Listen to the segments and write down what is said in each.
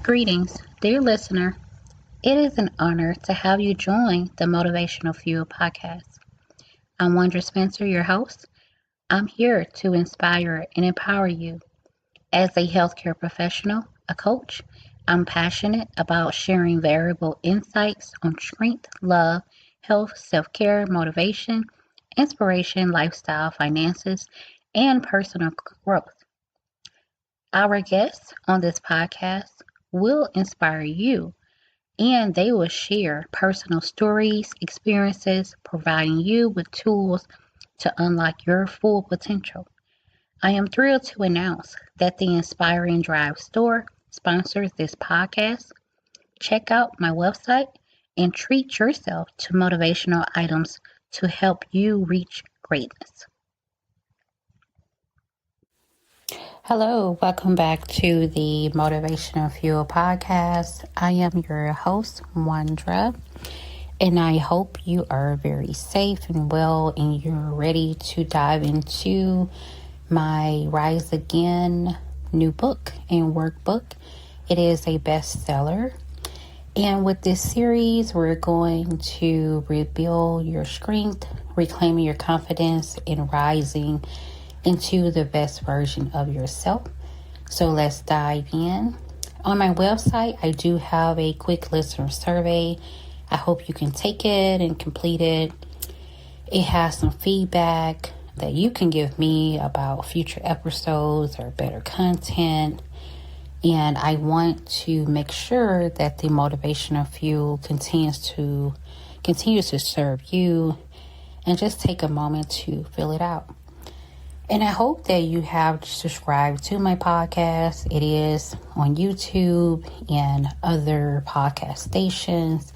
Greetings, dear listener. It is an honor to have you join the Motivational Fuel podcast. I'm Wondra Spencer, your host. I'm here to inspire and empower you. As a healthcare professional, a coach, I'm passionate about sharing valuable insights on strength, love, health, self-care, motivation, inspiration, lifestyle, finances, and personal growth. Our guests on this podcast will inspire you, and they will share personal stories, experiences, providing you with tools to unlock your full potential. I am thrilled to announce that the Inspiring Drive store sponsors this podcast. Check out my website and treat yourself to motivational items to help you reach greatness. Hello, welcome back to the Motivational Fuel podcast. I am your host, Wondra, and I hope you are very safe and well and you're ready to dive into my Rise Again new book and workbook. It is a bestseller. And with this series, we're going to rebuild your strength, reclaiming your confidence, and rising into the best version of yourself. So let's dive in. On my website, I do have a quick listener survey. I hope you can take it and complete it. It has some feedback that you can give me about future episodes or better content. And I want to make sure that the Motivational Fuel continues to serve you, and just take a moment to fill it out. And I hope that you have subscribed to my podcast. It is on YouTube and other podcast stations.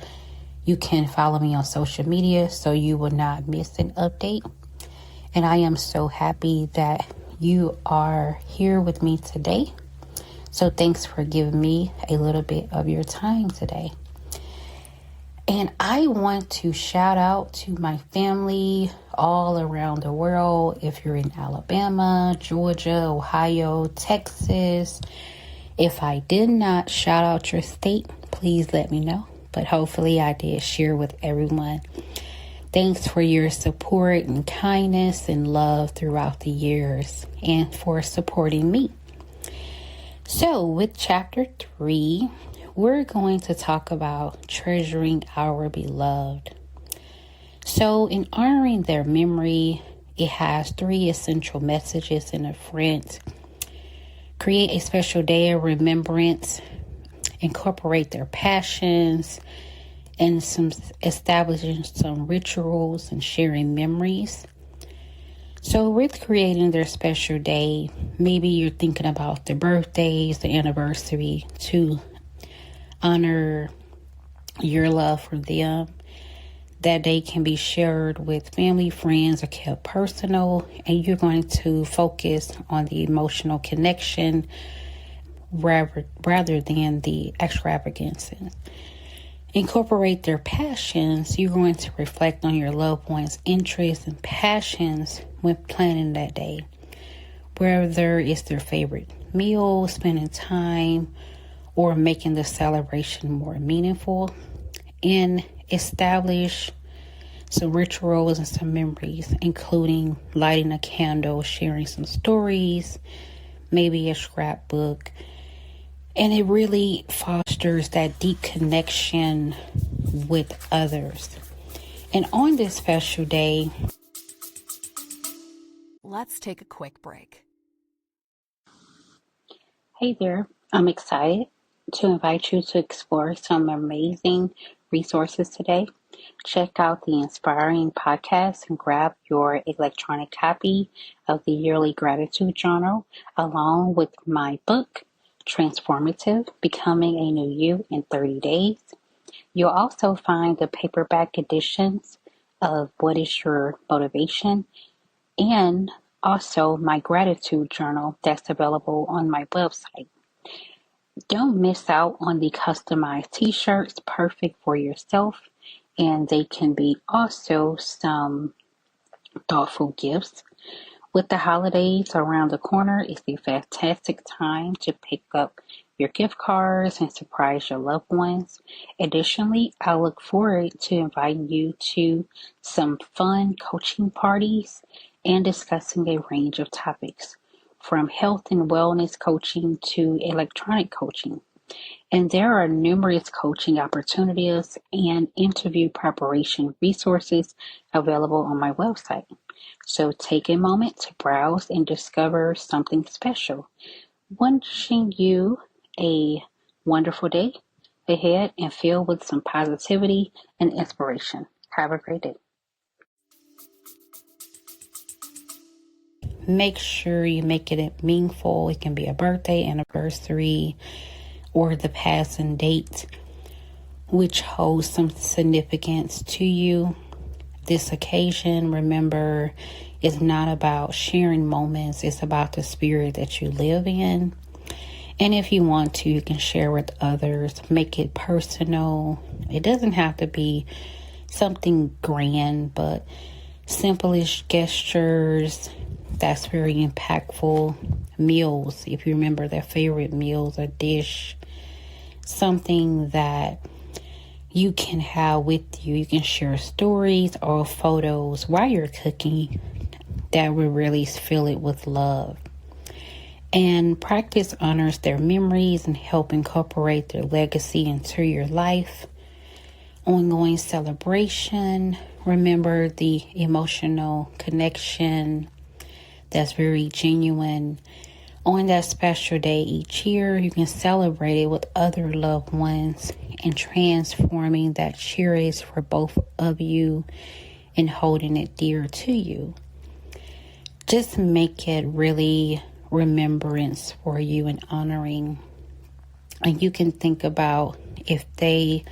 You can follow me on social media so you will not miss an update. And I am so happy that you are here with me today. So thanks for giving me a little bit of your time today. And I want to shout out to my family all around the world. If you're in Alabama, Georgia, Ohio, Texas. If I did not shout out your state, please let me know. But hopefully I did share with everyone. Thanks for your support and kindness and love throughout the years, and for supporting me. So with chapter 3, we're going to talk about treasuring our beloved. So in honoring their memory, it has 3 essential messages in the front. Create a special day of remembrance. Incorporate their passions, and establishing some rituals and sharing memories. So with creating their special day, maybe you're thinking about their birthdays, the anniversary, to honor your love for them. That day can be shared with family, friends, or kept personal, and you're going to focus on the emotional connection rather than the extravagances. Incorporate their passions. You're going to reflect on your loved one's interests and passions when planning that day. Whether it's their favorite meal, spending time, or making the celebration more meaningful. And establish some rituals and some memories, including lighting a candle, sharing some stories, maybe a scrapbook. And it really fosters that deep connection with others. And on this special day, let's take a quick break. Hey there, I'm excited to invite you to explore some amazing resources today. Check out the Inspiring Podcast and grab your electronic copy of the Yearly Gratitude Journal, along with my book, Transformative, Becoming a New You in 30 Days. You'll also find the paperback editions of What is Your Motivation, and also my gratitude journal that's available on my website. Don't miss out on the customized t-shirts, perfect for yourself, and they can be also some thoughtful gifts. With the holidays around the corner, it's a fantastic time to pick up your gift cards and surprise your loved ones. Additionally, I look forward to inviting you to some fun coaching parties and discussing a range of topics, from health and wellness coaching to electronic coaching. And there are numerous coaching opportunities and interview preparation resources available on my website. So take a moment to browse and discover something special. Wishing you a wonderful day ahead and filled with some positivity and inspiration. Have a great day. Make sure you make it meaningful. It can be a birthday, anniversary, or the passing date, which holds some significance to you. This occasion, remember, is not about sharing moments. It's about the spirit that you live in. And if you want to, you can share with others. Make it personal. It doesn't have to be something grand, but simplest gestures, that's very impactful. Meals, if you remember their favorite meals, a dish, something that you can have with you. You can share stories or photos while you're cooking that will really fill it with love. And practice honors their memories and help incorporate their legacy into your life. Ongoing celebration. Remember the emotional connection that's very genuine. On that special day each year, you can celebrate it with other loved ones and transforming that cherish for both of you and holding it dear to you. Just make it really remembrance for you and honoring. And you can think about if they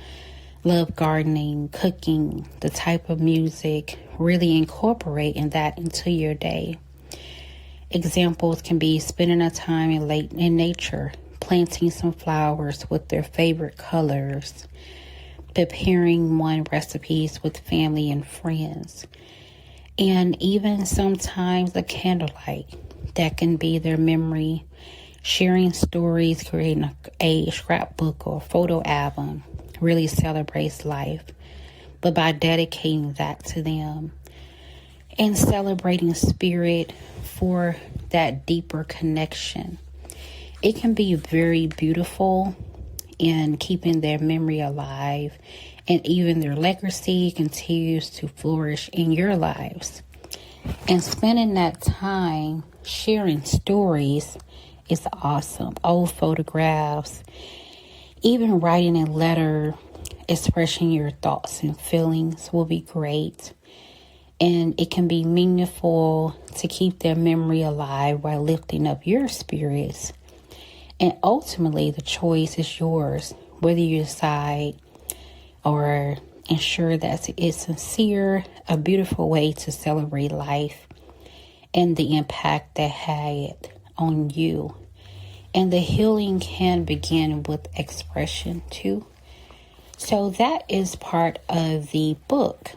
love gardening, cooking, the type of music, really incorporating that into your day. Examples can be spending a time in nature, planting some flowers with their favorite colors, preparing one recipes with family and friends, and even sometimes a candlelight. That can be their memory, sharing stories, creating a scrapbook or photo album really celebrates life, but by dedicating that to them and celebrating spirit for that deeper connection. It can be very beautiful in keeping their memory alive, and even their legacy continues to flourish in your lives. And spending that time sharing stories is awesome. Old photographs, even writing a letter, expressing your thoughts and feelings will be great. And it can be meaningful to keep their memory alive while lifting up your spirits. And ultimately, the choice is yours, whether you decide or ensure that it's sincere, a beautiful way to celebrate life and the impact that had on you. And the healing can begin with expression too. So that is part of the book.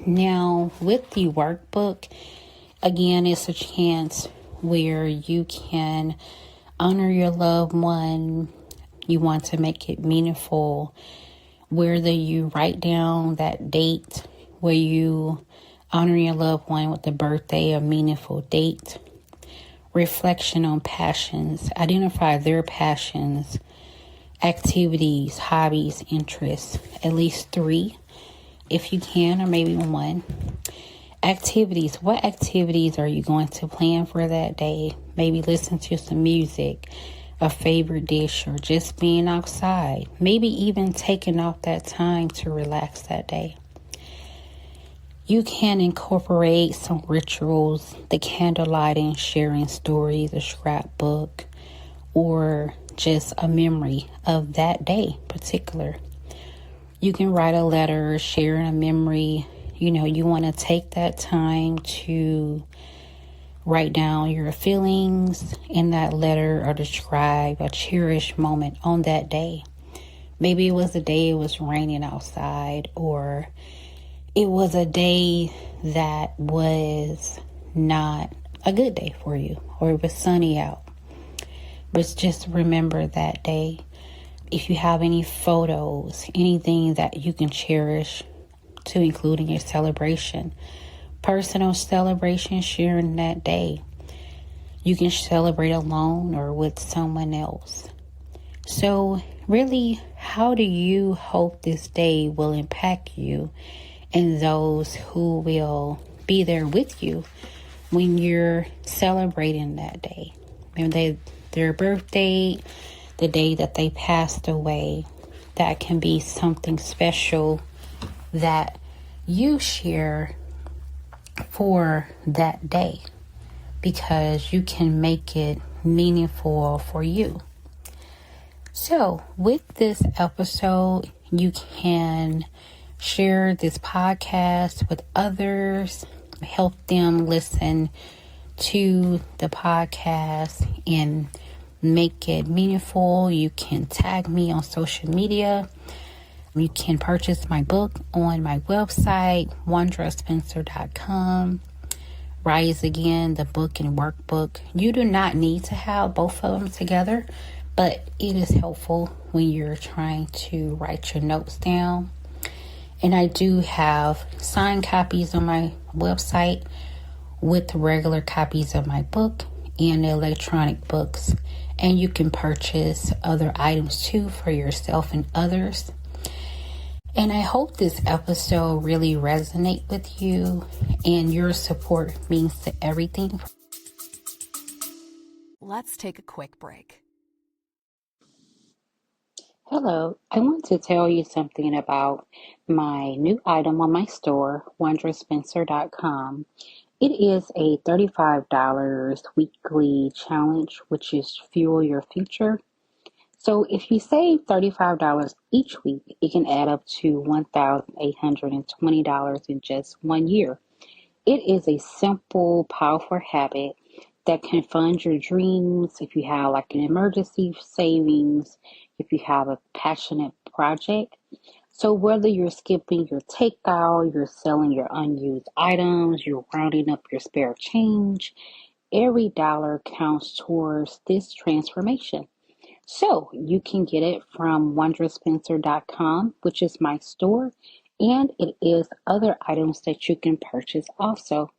Now, with the workbook, again, it's a chance where you can honor your loved one. You want to make it meaningful. Whether you write down that date where you honor your loved one with the birthday, a meaningful date. Reflection on passions. Identify their passions, activities, hobbies, interests. At least 3 if you can, or maybe 1. Activities. What activities are you going to plan for that day? Maybe listen to some music, a favorite dish, or just being outside. Maybe even taking off that time to relax that day. You can incorporate some rituals, the candlelighting, sharing stories, a scrapbook, or just a memory of that day particular. You can write a letter, sharing a memory. You want to take that time to write down your feelings in that letter or describe a cherished moment on that day. Maybe it was the day it was raining outside, or it was a day that was not a good day for you, or it was sunny out. But just remember that day. If you have any photos, anything that you can cherish to include in your celebration, personal celebration, sharing that day. You can celebrate alone or with someone else. So really, how do you hope this day will impact you and those who will be there with you when you're celebrating that day? Their birthday, the day that they passed away, that can be something special that you share for that day, because you can make it meaningful for you. So with this episode, you can share this podcast with others, help them listen to the podcast and make it meaningful. You can tag me on social media. You can purchase my book on my website, wondrospencer.com. Rise Again, the book and workbook. You do not need to have both of them together, but it is helpful when you're trying to write your notes down. And I do have signed copies on my website with regular copies of my book and electronic books. And you can purchase other items too for yourself and others. And I hope this episode really resonates with you, and your support means to everything. Let's take a quick break. Hello, I want to tell you something about my new item on my store, wondrospencer.com. It is a $35 weekly challenge, which is Fuel Your Future. So if you save $35 each week, it can add up to $1,820 in just 1 year. It is a simple, powerful habit that can fund your dreams if you have like an emergency savings, if you have a passionate project. So whether you're skipping your takeout, you're selling your unused items, you're rounding up your spare change, every dollar counts towards this transformation. So you can get it from wondrospencer.com, which is my store, and it is other items that you can purchase also.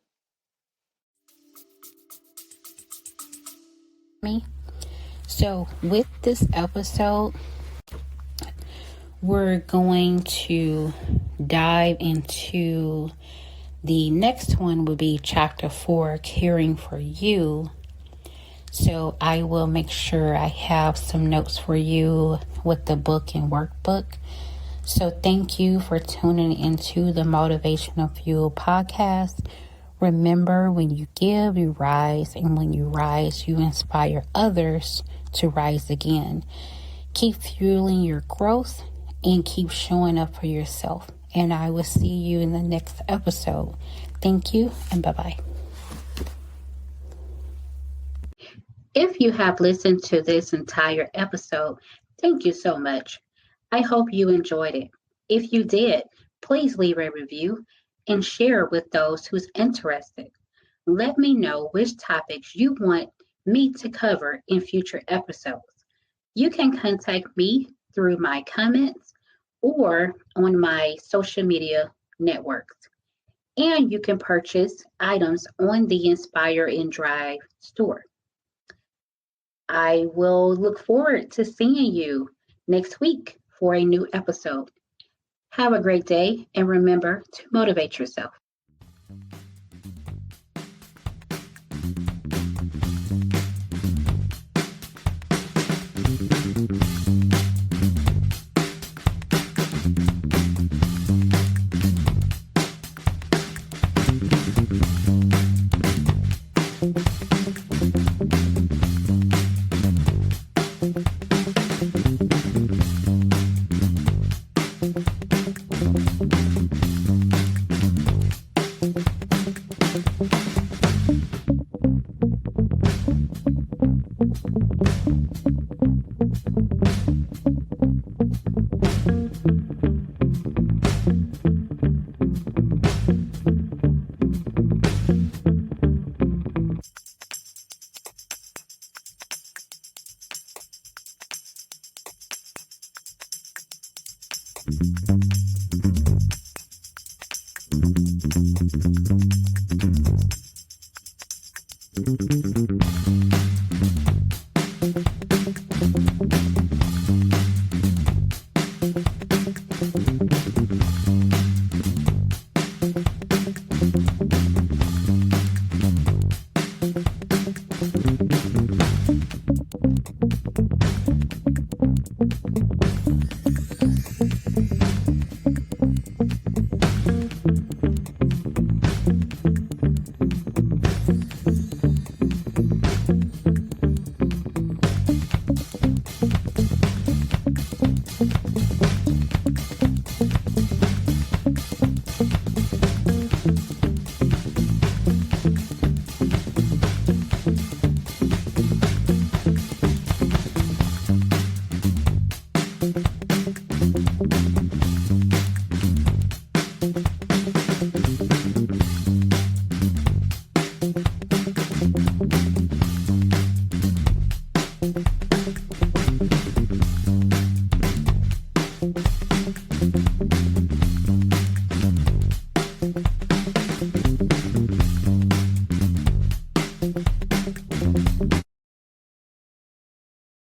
So with this episode, we're going to dive into the next one will be chapter 4, caring for you. So I will make sure I have some notes for you with the book and workbook. So thank you for tuning into the Motivational Fuel podcast. Remember, when you give, you rise, and when you rise, you inspire others to rise again. Keep fueling your growth and keep showing up for yourself. And I will see you in the next episode. Thank you, and bye-bye. If you have listened to this entire episode, thank you so much. I hope you enjoyed it. If you did, please leave a review and share with those who's interested. Let me know which topics you want me to cover in future episodes. You can contact me through my comments or on my social media networks. And you can purchase items on the Inspire and Drive store. I will look forward to seeing you next week for a new episode. Have a great day and remember to motivate yourself. Thank you.